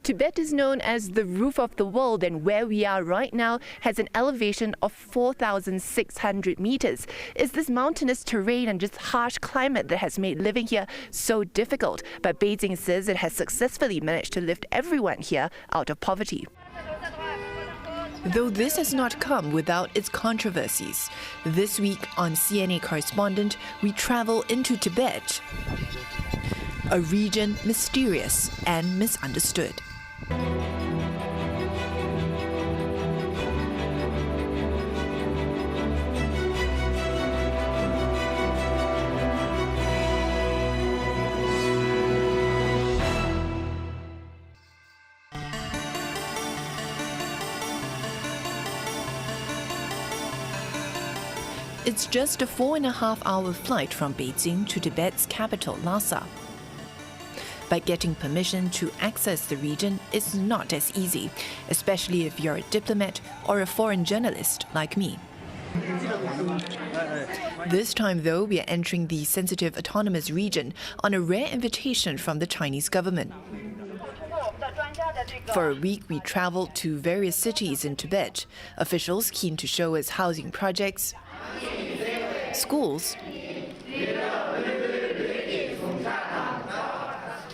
Tibet is known as the roof of the world, and where we are right now has an elevation of 4,600 meters. It's this mountainous terrain and just harsh climate that has made living here so difficult. But Beijing says it has successfully managed to lift everyone here out of poverty. Though this has not come without its controversies. This week on CNA Correspondent, we travel into Tibet, a region mysterious and misunderstood. It's just a 4.5-hour flight from Beijing to Tibet's capital, Lhasa. But getting permission to access the region is not as easy, especially if you're a diplomat or a foreign journalist like me. This time, though, we are entering the sensitive autonomous region on a rare invitation from the Chinese government. For a week, we traveled to various cities in Tibet, officials keen to show us housing projects, schools,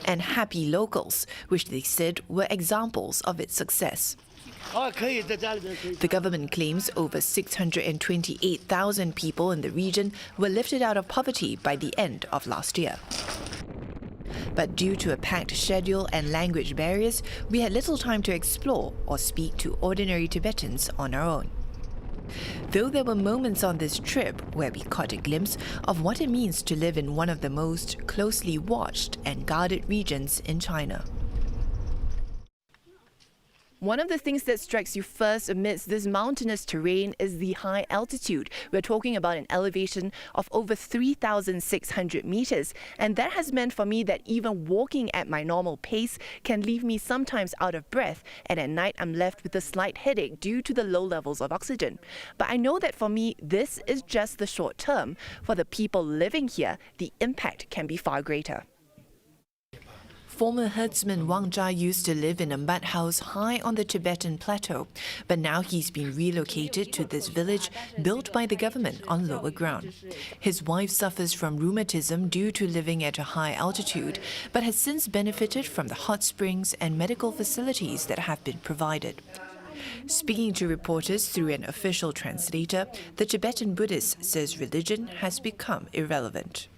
and happy locals, which they said were examples of its success. The government claims over 628,000 people in the region were lifted out of poverty by the end of last year. But due to a packed schedule and language barriers, we had little time to explore or speak to ordinary Tibetans on our own. Though there were moments on this trip where we caught a glimpse of what it means to live in one of the most closely watched and guarded regions in China. One of the things that strikes you first amidst this mountainous terrain is the high altitude. We're talking about an elevation of over 3,600 meters, and that has meant for me that even walking at my normal pace can leave me sometimes out of breath, and at night I'm left with a slight headache due to the low levels of oxygen. But I know that for me, this is just the short term. For the people living here, the impact can be far greater. Former herdsman Wang Zha used to live in a mud house high on the Tibetan plateau, but now he's been relocated to this village built by the government on lower ground. His wife suffers from rheumatism due to living at a high altitude, but has since benefited from the hot springs and medical facilities that have been provided. Speaking to reporters through an official translator, the Tibetan Buddhist says religion has become irrelevant.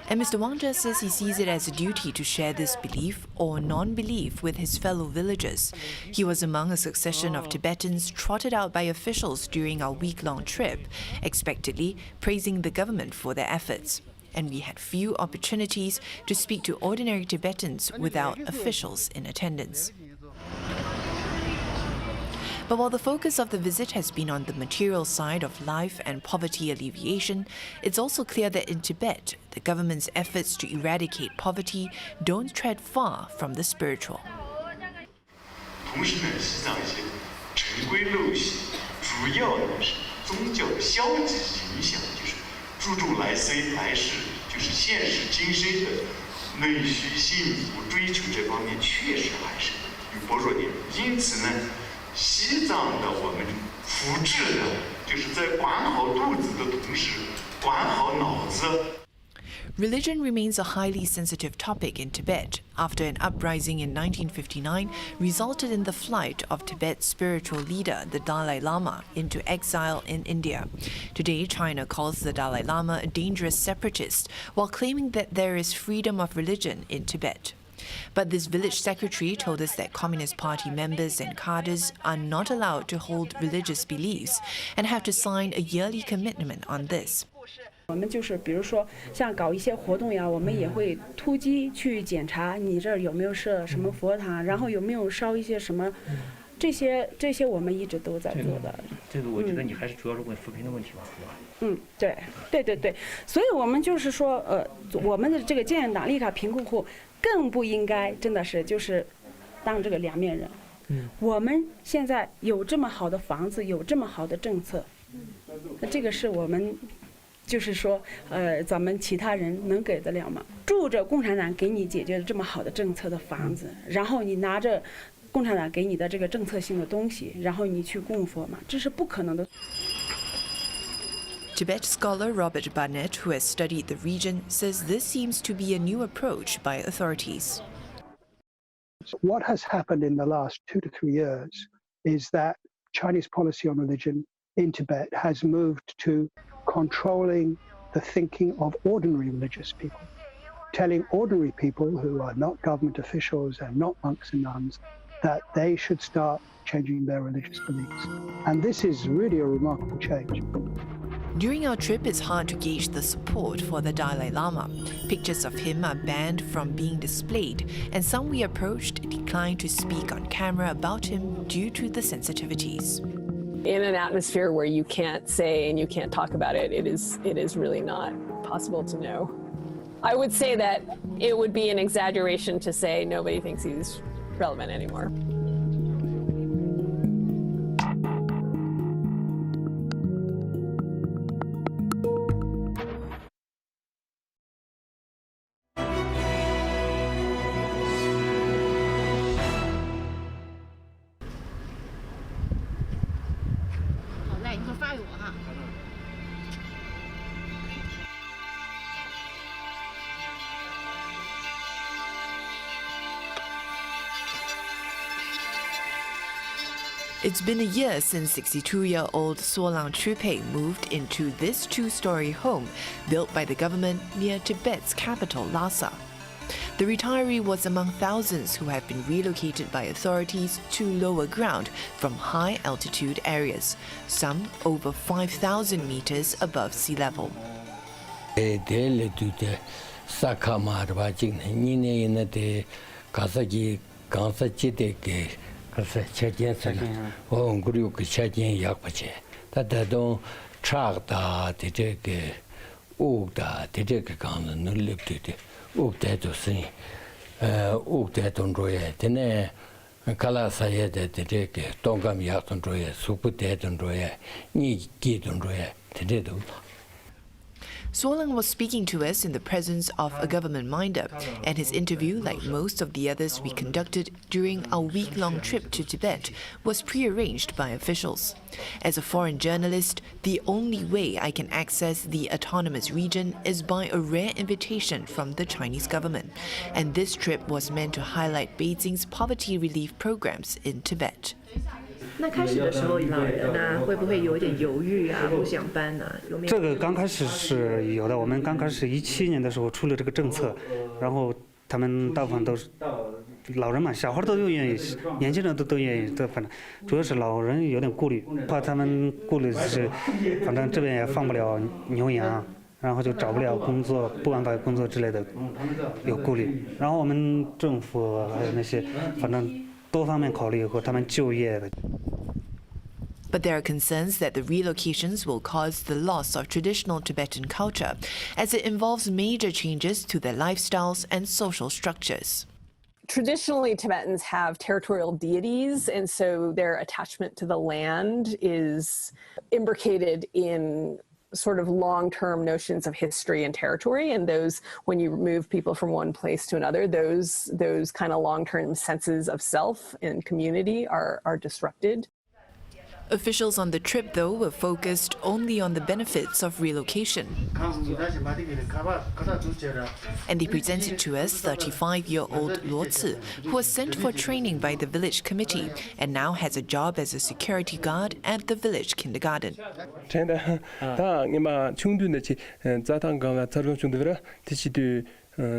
And Mr. Wang Zha says he sees it as a duty to share this belief or non-belief with his fellow villagers. He was among a succession of Tibetans trotted out by officials during our week-long trip, expectedly praising the government for their efforts. And we had few opportunities to speak to ordinary Tibetans without officials in attendance. But while the focus of the visit has been on the material side of life and poverty alleviation, it's also clear that in Tibet, the government's efforts to eradicate poverty don't tread far from the spiritual. Religion remains a highly sensitive topic in Tibet after an uprising in 1959 resulted in the flight of Tibet's spiritual leader, the Dalai Lama, into exile in India. Today, China calls the Dalai Lama a dangerous separatist while claiming that there is freedom of religion in Tibet. But this village secretary told us that Communist Party members and cadres are not allowed to hold religious beliefs and have to sign a yearly commitment on this. 我们就是比如说像搞一些活动呀，我们也会突击去检查你这儿有没有设什么佛堂，然后有没有烧一些什么这些我们一直都在做的。这个我觉得你还是主要是问扶贫的问题吧，是吧？对，所以我们就是说，我们的这个建档绿卡贫困户更不应该真的是就是当这个两面人。我们现在有这么好的房子，有这么好的政策，那这个是我们就是说，咱们其他人能给得了吗？住着共产党给你解决的这么好的政策的房子，然后你拿着共产党给你的这个政策性的东西，然后你去供佛嘛，这是不可能的。Tibet scholar Robert Barnett, who has studied the region, says this seems to be a new approach by authorities. What has happened in the last 2 to 3 years is that Chinese policy on religion in Tibet has moved to controlling the thinking of ordinary religious people, telling ordinary people who are not government officials and not monks and nuns that they should start changing their religious beliefs. And this is really a remarkable change. During our trip, it's hard to gauge the support for the Dalai Lama. Pictures of him are banned from being displayed, and some we approached declined to speak on camera about him due to the sensitivities. In an atmosphere where you can't say and you can't talk about it, it is really not possible to know. I would say that it would be an exaggeration to say nobody thinks he's relevant anymore. It's been a year since 62-year-old Solang Chupe moved into this 2-story home built by the government near Tibet's capital, Lhasa. The retiree was among thousands who have been relocated by authorities to lower ground from high-altitude areas, some over 5,000 meters above sea level. 그래서 체견선 그리고 그 체견 약받지 다다도 차다 되게 오다 되게 가는 늘립되게 오대도 쓰니 오대도 로에 되네 칼라사에 되게 동감 약도 로에 수부대도 로에 니기도 로에 되게도 Solang was speaking to us in the presence of a government minder, and his interview, like most of the others we conducted during our week-long trip to Tibet, was pre-arranged by officials. As a foreign journalist, the only way I can access the autonomous region is by a rare invitation from the Chinese government, and this trip was meant to highlight Beijing's poverty relief programs in Tibet. 那开始的时候，老人呢会不会有点犹豫啊，不想搬呢？有没有？这个刚开始是有的。我们刚开始17年的时候出了这个政策，然后他们大部分都是老人嘛，小孩都愿意，年轻人都愿意。这反正主要是老人有点顾虑，怕他们顾虑是，反正这边也放不了牛羊，然后就找不了工作，不安排工作之类的，有顾虑。然后我们政府还有那些，反正多方面考虑和他们就业的。 But there are concerns that the relocations will cause the loss of traditional Tibetan culture, as it involves major changes to their lifestyles and social structures. Traditionally, Tibetans have territorial deities, and so their attachment to the land is imbricated in sort of long-term notions of history and territory, and those, when you move people from one place to another, those kind of long-term senses of self and community are disrupted. Officials on the trip, though, were focused only on the benefits of relocation. And they presented to us 35-year-old Luo Ci, who was sent for training by the village committee and now has a job as a security guard at the village kindergarten.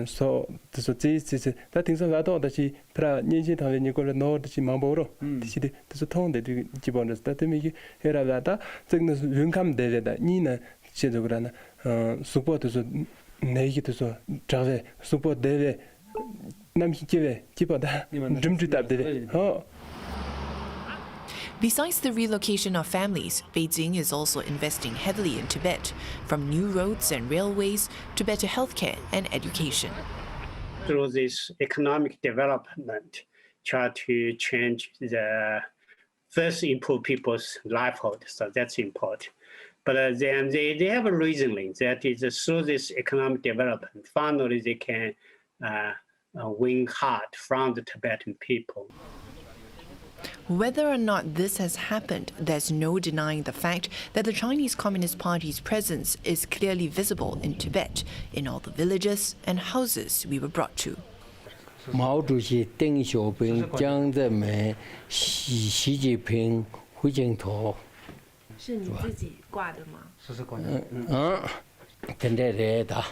So this that things that all that she pra niji than Nicola Nord she mamboro the tone that Gibonas that me here that things come there that Nina Chedograna support to naked to Jave support Deve Namhikive Kipada Dream to tap the Besides the relocation of families, Beijing is also investing heavily in Tibet, from new roads and railways to better healthcare and education. Through this economic development, try to change first improve people's livelihood, so that's important. But then they have a reasoning that is through this economic development, finally they can win heart from the Tibetan people. Whether or not this has happened, there's no denying the fact that the Chinese Communist Party's presence is clearly visible in Tibet, in all the villages and houses we were brought to. 毛主席、邓小平、江泽民、习近平、胡锦涛。是你自己挂的吗？跟着来的。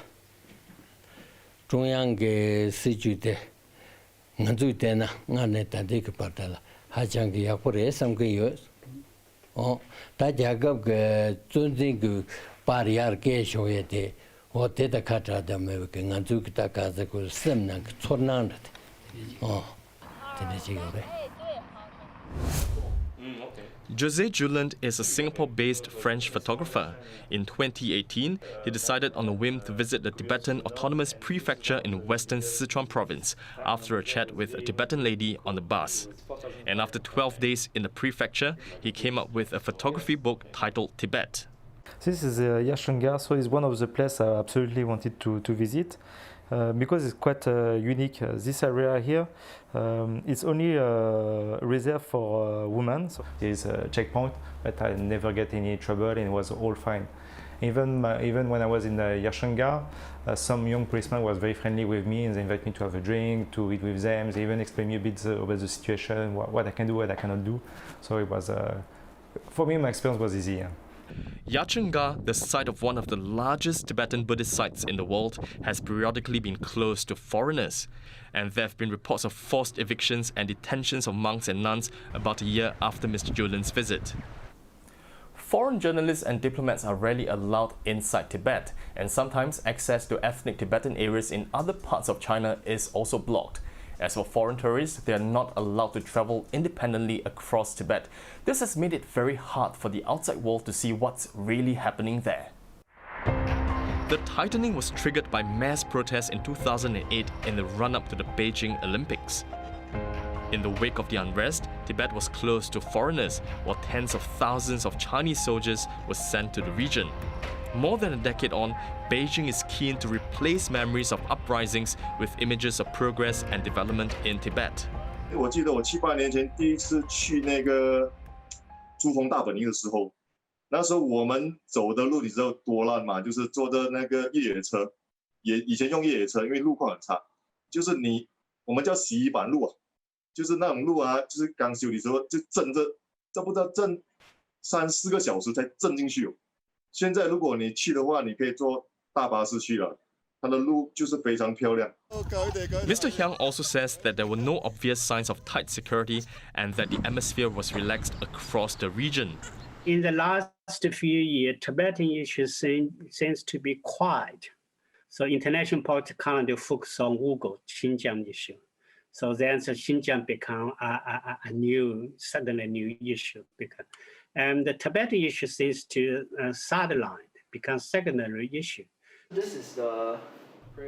中央给是觉得，俺最得呢，俺那当地个报道了，还讲个要不然3个月，大家个尊重个巴黎尔给小一点。 我得的看着的没有跟俺做个大家这个生那个错难的，真的这个呗。 José Juland is a Singapore-based French photographer. In 2018, he decided on a whim to visit the Tibetan Autonomous Prefecture in western Sichuan province after a chat with a Tibetan lady on the bus. And after 12 days in the prefecture, he came up with a photography book titled Tibet. This is Yashunga, so it's one of the places I absolutely wanted to visit because it's quite unique. This area here, it's only reserved for women. So there's a checkpoint, but I never get any trouble and it was all fine. Even when I was in Yashunga, some young policemen was very friendly with me and they invited me to have a drink, to eat with them. They even explained me a bit about the situation, what I can do, what I cannot do. So it was, for me, my experience was easy. Yeah. Yachunga, the site of one of the largest Tibetan Buddhist sites in the world, has periodically been closed to foreigners. And there have been reports of forced evictions and detentions of monks and nuns about a year after Mr. Juland's visit. Foreign journalists and diplomats are rarely allowed inside Tibet, and sometimes access to ethnic Tibetan areas in other parts of China is also blocked. As for foreign tourists, they are not allowed to travel independently across Tibet. This has made it very hard for the outside world to see what's really happening there. The tightening was triggered by mass protests in 2008 in the run-up to the Beijing Olympics. In the wake of the unrest, Tibet was closed to foreigners, while tens of thousands of Chinese soldiers were sent to the region. More than a decade on, Beijing is keen to replace memories of uprisings with images of progress and development in Tibet. 我记得我7、8年前第一次去那个珠峰大本营的时候，那时候我们走的路你知道多烂嘛？就是坐着那个越野车，以前用越野车，因为路况很差，就是我们叫洗衣板路啊，就是那种路啊，就是刚修理的时候就震着，这不知道震3、4个小时才震进去哦。 现在如果你去的话，你可以坐大巴士去了，它的路就是非常漂亮。Mr. Hyang also says that there were no obvious signs of tight security and that the atmosphere was relaxed across the region. In the last few years, Tibetan issues seems to be quiet. So international politics kind of focus on Uyghur, Xinjiang issue. So then the Xinjiang become suddenly new issue. And the Tibetan issue seems to sideline, become secondary issue. This is the...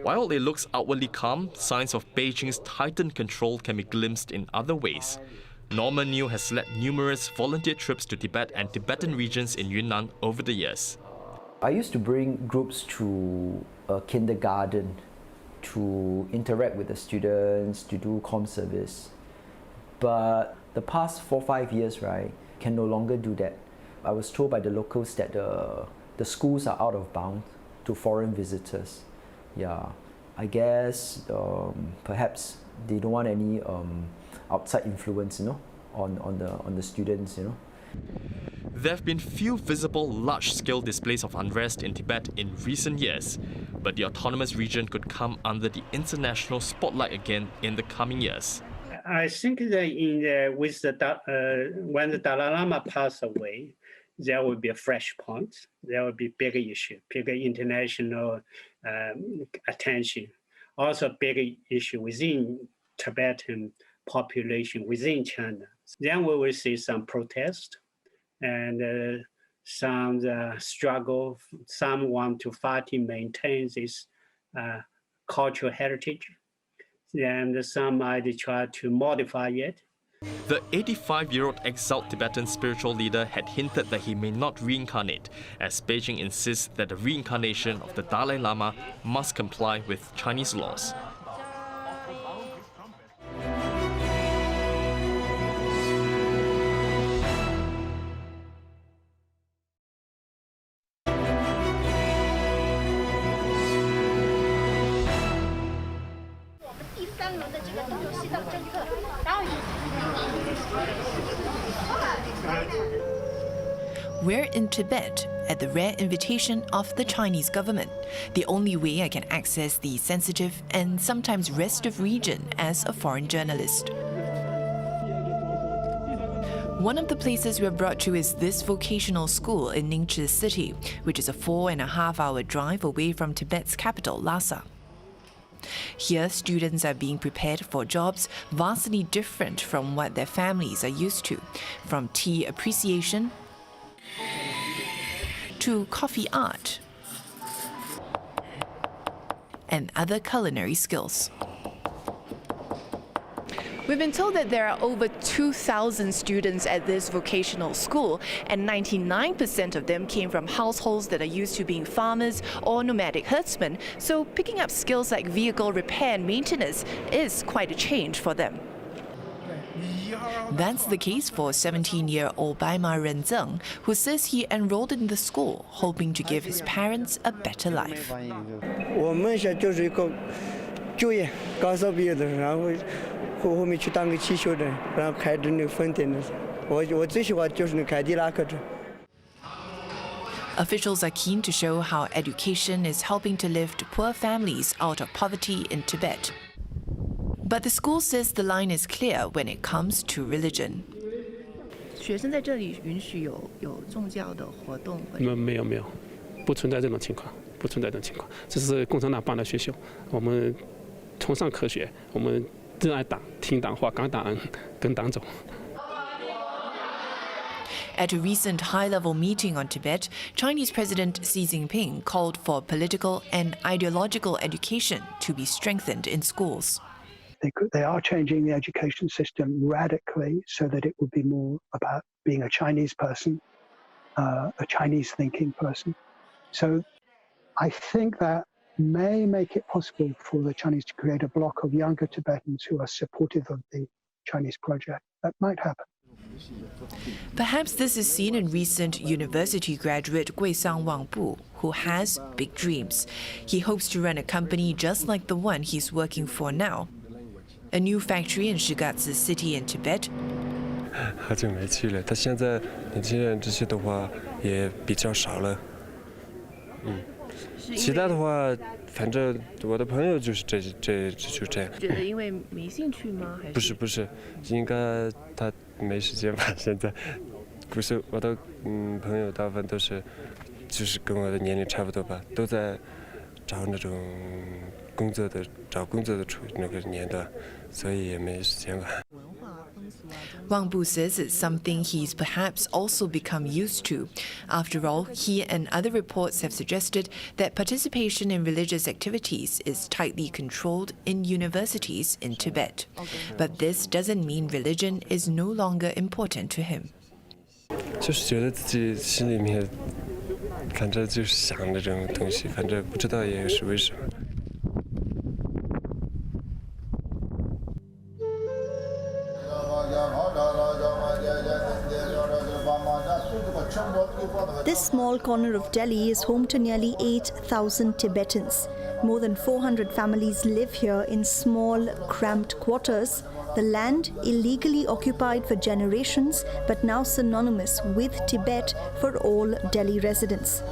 While it looks outwardly calm, signs of Beijing's tightened control can be glimpsed in other ways. Norman New has led numerous volunteer trips to Tibet and Tibetan regions in Yunnan over the years. I used to bring groups to a kindergarten to interact with the students, to do comm service. But the past 4 or 5 years, right, can no longer do that. I was told by the locals that the schools are out of bounds to foreign visitors. Yeah, I guess perhaps they don't want any outside influence, you know, on the students, you know. There have been few visible large-scale displays of unrest in Tibet in recent years, but the autonomous region could come under the international spotlight again in the coming years. I think that when the Dalai Lama passed away, there will be a fresh point. There will be bigger issue, bigger international attention. Also, bigger issue within Tibetan population within China. Then we will see some protest and some struggle. Some want to fight to maintain this cultural heritage. And some might try to modify it. The 85-year-old exiled Tibetan spiritual leader had hinted that he may not reincarnate, as Beijing insists that the reincarnation of the Dalai Lama must comply with Chinese laws. We're in Tibet at the rare invitation of the Chinese government, the only way I can access the sensitive and sometimes restive region as a foreign journalist. One of the places we're brought to is this vocational school in Ningchi City, which is a 4.5-hour drive away from Tibet's capital, Lhasa. Here, students are being prepared for jobs vastly different from what their families are used to, from tea appreciation to coffee art and other culinary skills. We've been told that there are over 2,000 students at this vocational school, and 99% of them came from households that are used to being farmers or nomadic herdsmen, so picking up skills like vehicle repair and maintenance is quite a change for them. That's the case for 17-year-old Baima Renzeng, who says he enrolled in the school hoping to give his parents a better life. Officials are keen to show how education is helping to lift poor families out of poverty in Tibet. But the school says the line is clear when it comes to religion. 学生在这里允许有宗教的活动？没有，不存在这种情况，不存在这种情况。这是共产党办的学校，我们崇尚科学，我们热爱党，听党话，感党，跟党走。 At a recent high-level meeting on Tibet, Chinese President Xi Jinping called for political and ideological education to be strengthened in schools. They are changing the education system radically so that it would be more about being a Chinese person, a Chinese thinking person. So I think that may make it possible for the Chinese to create a bloc of younger Tibetans who are supportive of the Chinese project. That might happen. Perhaps this is seen in recent university graduate Guisang Wangbu, who has big dreams. He hopes to run a company just like the one he's working for now. A new factory in Shigatse City in Tibet. 好久没去了，他现在年轻人这些的话也比较少了。其他的话，反正我的朋友就是就这样。觉得因为没兴趣吗？还是？不是，应该他没时间吧？现在不是我的朋友大部分都是，就是跟我的年龄差不多吧，都在找那种找工作的那个年段，所以也没时间吧。 Wang Bu says it's something he's perhaps also become used to. After all, he and other reports have suggested that participation in religious activities is tightly controlled in universities in Tibet. But this doesn't mean religion is no longer important to him. 就是觉得自己心里面，反正就是想那种东西，反正不知道也是为什么。 This small corner of Delhi is home to nearly 8,000 Tibetans. More than 400 families live here in small, cramped quarters. The land illegally occupied for generations, but now synonymous with Tibet for all Delhi residents.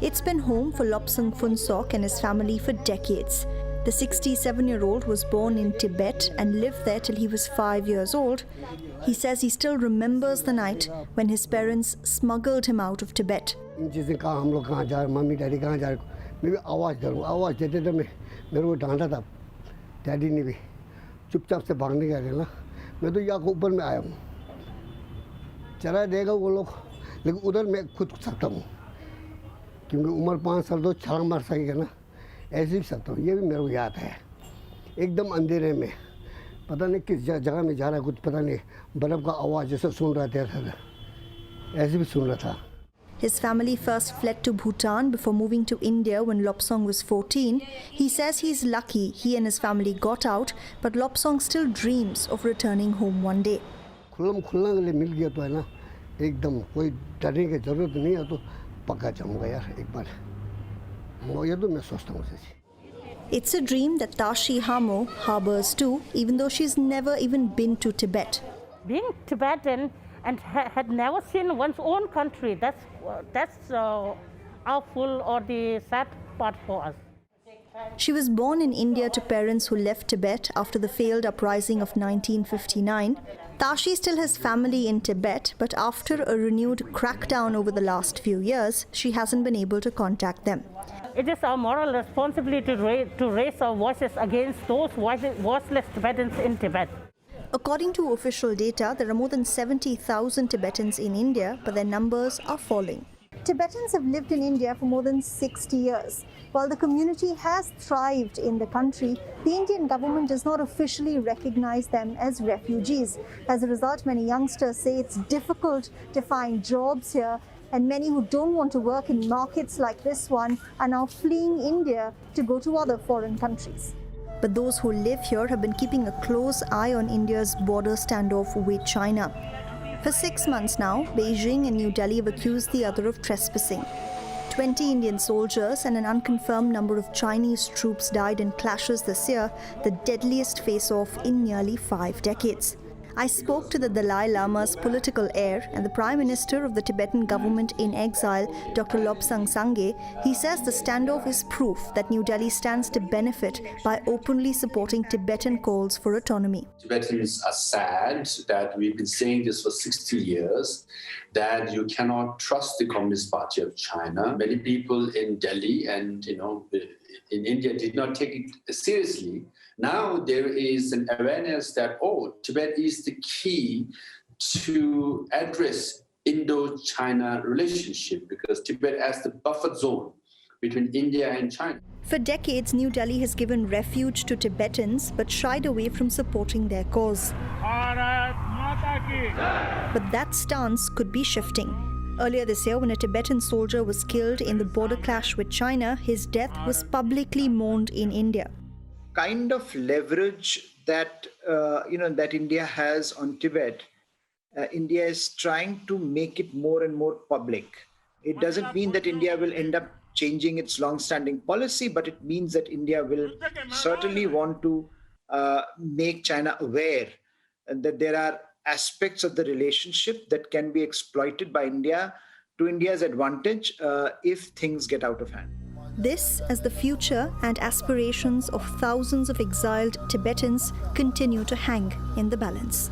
It's been home for Lobsang Phunsok and his family for decades. The 67-year-old was born in Tibet and lived there till he was 5 years old. He says he still remembers the night when his parents smuggled him out of Tibet. मैं तो यहाँ ऊपर में आया हूँ चला देगा वो लोग लेकिन उधर मैं खुद सकता हूँ क्योंकि उम्र 5 साल तो छलांग मार सकेगा ना ऐसे भी सकता हूँ ये भी मेरे को याद है एकदम अंधेरे में पता नहीं किस जगह में जा रहा है कुछ पता नहीं बर्फ़ का आवाज़ जैसे सुन रहा था ऐसे भी सुन रहा था His family first fled to Bhutan before moving to India when Lobsang was 14. He says he's lucky he and his family got out, but Lobsang still dreams of returning home one day. खुल्लम खुल्ला के लिए मिल गया तो है ना एकदम कोई डरने की ज़रूरत नहीं है तो पक्का जाऊँगा यार एक बार ये तो मैं सोचता हूँ It's a dream that Tashi Hamo harbors too, even though she's never even been to Tibet. Being Tibetan and had never seen one's own country, that's awful or the sad part for us. She was born in India to parents who left Tibet after the failed uprising of 1959. Tashi still has family in Tibet, but after a renewed crackdown over the last few years, she hasn't been able to contact them. It is our moral responsibility to raise our voices against those voiceless Tibetans in Tibet. According to official data, there are more than 70,000 Tibetans in India, but their numbers are falling. Tibetans have lived in India for more than 60 years. While the community has thrived in the country, the Indian government does not officially recognize them as refugees. As a result, many youngsters say it's difficult to find jobs here, and many who don't want to work in markets like this one are now fleeing India to go to other foreign countries. But those who live here have been keeping a close eye on India's border standoff with China. For 6 months now, Beijing and New Delhi have accused the other of trespassing. 20 Indian soldiers and an unconfirmed number of Chinese troops died in clashes this year, the deadliest face-off in nearly 5 decades. I spoke to the Dalai Lama's political heir and the Prime Minister of the Tibetan government in exile, Dr. Lobsang Sangye. He says the standoff is proof that New Delhi stands to benefit by openly supporting Tibetan calls for autonomy. Tibetans are sad that we've been saying this for 60 years, that you cannot trust the Communist Party of China. Many people in Delhi and in India did not take it seriously. Now there is an awareness that, Tibet is the key to address Indo-China relationship because Tibet as the buffer zone between India and China. For decades, New Delhi has given refuge to Tibetans but shied away from supporting their cause. But that stance could be shifting. Earlier this year, when a Tibetan soldier was killed in the border clash with China, his death was publicly mourned in India. Kind of leverage that that India has on Tibet, India is trying to make it more and more public. It doesn't mean that India will end up changing its long-standing policy, but it means that India will certainly want to make China aware that there are aspects of the relationship that can be exploited by India to India's advantage if things get out of hand. This as the future and aspirations of thousands of exiled Tibetans continue to hang in the balance.